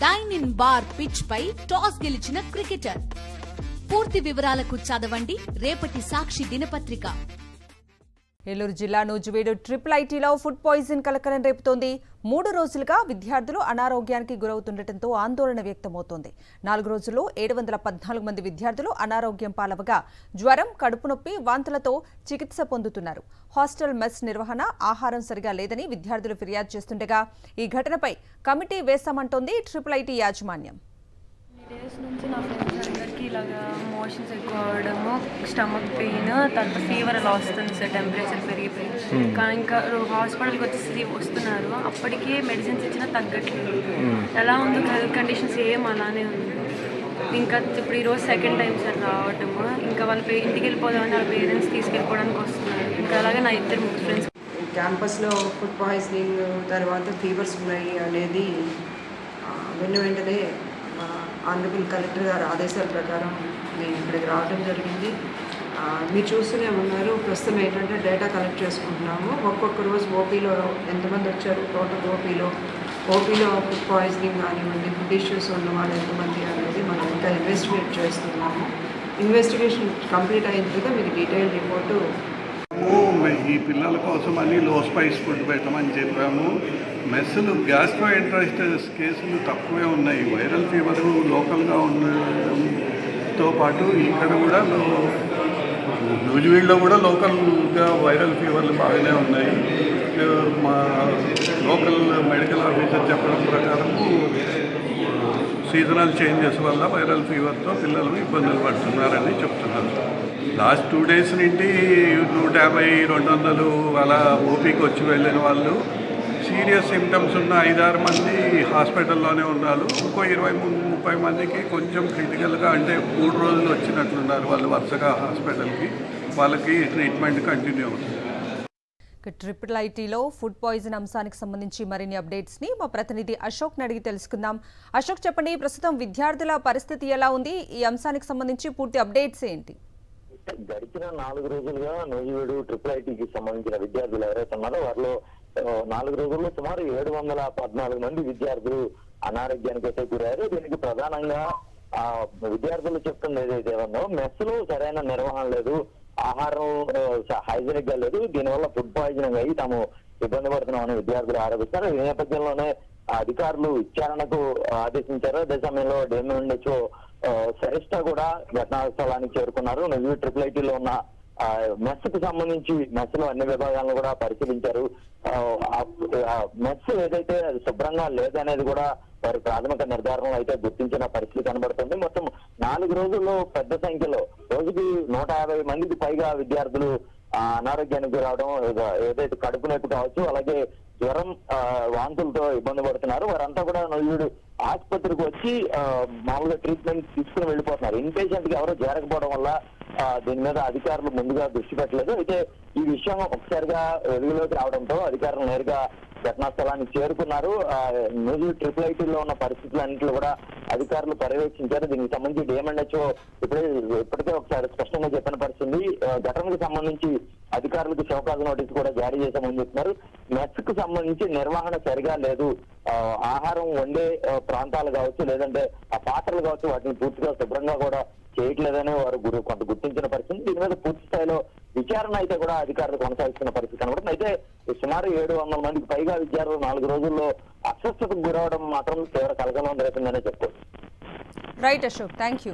Dyne ఇన్ బార్ pitch పై టాస్ గెలిచిన క్రికెటర్. పూర్తి వివరాలకు చదవండి రేపటి సాక్షి దినపత్రిక. ఏలూరు జిల్లా నూజివీడు ట్రిపుల్ ఐటీలో ఫుడ్ పాయిజన్ కలకలం రేపుతోంది. 3 రోజులుగా విద్యార్థులు అనారోగ్యానికి గురవుతుండటంతో ఆందోళన వ్యక్తమవుతోంది. 4 రోజుల్లో 714 మంది విద్యార్థులు అనారోగ్యం పాలవగా జ్వరం, కడుపు నొప్పి, వాంతులతో చికిత్స పొందుతున్నారు. హాస్టల్ మెస్ నిర్వహణ, ఆహారం సరిగా లేదని విద్యార్థులు ఫిర్యాదు చేస్తుండగా ఈ ఘటనపై కమిటీ వేశామంటోంది ట్రిపుల్ ఐటీ యాజమాన్యం. డేస్ నుంచి నా ఫ్రెండ్స్ అందరికీ ఇలాగా మోషన్స్ ఎక్కువ అవ్వడము, స్టమక్ పెయిన్, తర్వాత ఫీవర్ అలా వస్తుంది సార్, టెంపరేచర్ పెరిగిపోయి. కానీ ఇంకా హాస్పిటల్కి వచ్చేసి వస్తున్నారు, అప్పటికే మెడిసిన్స్ ఇచ్చినా తగ్గట్లేదు. ఎలా ఉంది హెల్త్ కండిషన్స్ ఏం అలానే ఉంది. ఇంకా ఇప్పుడు ఈరోజు సెకండ్ టైం సార్ రావటము. ఇంకా వాళ్ళ ఇంటికి వెళ్ళిపోదామని వాళ్ళ పేరెంట్స్ తీసుకెళ్ళిపోవడానికి వస్తున్నారు. ఇంకా అలాగే నా 2 ఫ్రెండ్స్ క్యాంపస్లో ఫుడ్ పాయిజనింగ్ తర్వాత ఫీవర్స్ ఉన్నాయి అనేది వెంటనే ఆనరబుల్ కలెక్టర్ గారి ఆదేశాల ప్రకారం నేను ఇక్కడికి రావడం జరిగింది. మీరు చూస్తూనే ఉన్నారు. ప్రస్తుతం ఏంటంటే డేటా కలెక్ట్ చేసుకుంటున్నాము. ఒక్కొక్క రోజు ఓపీలో ఎంతమంది వచ్చారు, టోటల్ ఓపీలో ఫుడ్ పాయిజనింగ్ కానివ్వండి, ఫుడ్ ఇష్యూస్ ఉన్న వాళ్ళు ఎంతమంది అనేది మనం ఇంకా ఇన్వెస్టిగేట్ చేస్తున్నాము. ఇన్వెస్టిగేషన్ కంప్లీట్ అయిన తర్వాత మీకు డీటెయిల్ రిపోర్టు. ఈ పిల్లల కోసం అని లో స్పైస్ ఫుడ్ పెట్టమని చెప్పాము. మెస్సులు గ్యాస్ట్రోఎంటరైటిస్ కేసులు తక్కువే ఉన్నాయి. వైరల్ ఫీవర్ లోకల్గా ఉండడంతో పాటు ఇక్కడ కూడా నూజివీడులో కూడా లోకల్గా వైరల్ ఫీవర్లు బాగానే ఉన్నాయి. మా లోకల్ మెడికల్ ఆఫీసర్ చెప్పడం ప్రకారం సీజనల్ చేంజెస్ వల్ల వైరల్ ఫీవర్తో పిల్లలు ఇబ్బందులు పడుతున్నారని చెప్తున్నారు. లాస్ట్ 2 days నుండి 150-200 అలా ఓపీకి వచ్చి వెళ్ళిన వాళ్ళు, సీరియస్ సిమ్టమ్స్ ఉన్న 5-6 మంది హాస్పిటల్లోనే ఉన్నారు. ఇంకో 20-30 మందికి కొంచెం క్రిటికల్గా, అంటే 3 రోజులు వచ్చినట్లున్నారు వాళ్ళు వరుసగా హాస్పిటల్కి. వాళ్ళకి ట్రీట్మెంట్ కంటిన్యూ అవుతుంది. ట్రిపుల్ ఐటీలో ఫుడ్ పాయిజన్ అంశానికి సంబంధించి మరిన్ని అప్డేట్స్ ని మా ప్రతినిధి అశోక్ అడిగి తెలుసుకుందాం. అశోక్, చెప్పండి, ప్రస్తుతం విద్యార్థుల పరిస్థితి ఎలా ఉంది? ఈ అంశానికి సంబంధించి పూర్తి అప్డేట్స్ ఏంటి? గడిచిన 4 రోజులుగా నూజివీడు ట్రిపుల్ ఐటీకి సంబంధించిన విద్యార్థులు ఎవరైతే ఉన్నారో వారిలో 4 రోజుల్లో సుమారు 714 మంది విద్యార్థులు అనారోగ్యానికి అయితే గురయ్యారు. దీనికి ప్రధానంగా విద్యార్థులు చెప్తుంది ఏదైతే ఉందో, మెస్ లో సరైన నిర్వహణ లేదు, ఆహారం హైజీనిక్ గా లేదు, దీనివల్ల ఫుడ్ పాయిజనింగ్ అయ్యి తాము ఇబ్బంది పడుతున్నామని విద్యార్థులు ఆరోపిస్తారు. ఈ నేపథ్యంలోనే అధికారులు విచారణకు ఆదేశించారు. అదే సమయంలో డిఎంఎన్హెచ్ఓ సరిష్ట కూడా ఘటనా స్థలానికి చేరుకున్నారు. నూజివీడు ట్రిపుల్ ఐటీలో ఉన్న మెస్ కు సంబంధించి మెస్ లో అన్ని విభాగాలను కూడా పరిశీలించారు. మెస్ ఏదైతే అది శుభ్రంగా లేదనేది కూడా వారి ప్రాథమిక నిర్ధారణలో అయితే గుర్తించిన పరిస్థితి కనబడుతుంది. మొత్తం 4 రోజుల్లో పెద్ద సంఖ్యలో రోజుకి 150 మందికి పైగా విద్యార్థులు అనారోగ్యానికి గురవడం, ఏదైతే కడుపు నొప్పి కావచ్చు, అలాగే జ్వరం, వాంతులతో ఇబ్బంది పడుతున్నారు. వారంతా కూడా నూజివీడు ఆసుపత్రికి వచ్చి మామూలుగా ట్రీట్మెంట్ తీసుకుని వెళ్ళిపోతున్నారు. ఇన్పేషెంట్ కి ఎవరో చేరకపోవడం వల్ల దీని మీద అధికారులు ముందుగా దృష్టి పెట్టలేదు. అయితే ఈ విషయం ఒకసారిగా వెలుగులోకి రావడంతో అధికారులు నేరుగా ఘటనా స్థలానికి చేరుకున్నారు. నూజివీడు ట్రిపుల్ ఐటీలో ఉన్న పరిస్థితులన్నింటిలో కూడా అధికారులు పర్యవేక్షించారు. దీనికి సంబంధించి డిఎంఎన్హెచ్ఓ ఇప్పటికే ఒకసారి స్పష్టంగా చెప్పిన పరిస్థితి. ఘటనకు సంబంధించి అధికారులకు షోకాజ్ నోటీసు కూడా జారీ చేశామని చెప్తున్నారు. మెస్ కు సంబంధించి నిర్వహణ సరిగా లేదు, ఆహారం వండే ప్రాంతాలు కావచ్చు, లేదంటే ఆ పాత్రలు కావచ్చు, వాటిని పూర్తిగా శుభ్రంగా కూడా చేయట్లేదని వారు కొంత గుర్తించిన పరిస్థితి. దీని మీద పూర్తి స్థాయిలో విచారణ అయితే కూడా అధికారులు కొనసాగిస్తున్న పరిస్థితి కనబడుతుంది. అయితే సుమారు 700 మందికి పైగా విద్యార్థులు 4 రోజుల్లో అస్వస్థతకు గురవడం మాత్రం తీవ్ర కలకలం రేపిందనే చెప్పుకోవచ్చు. Right Ashok, thank you.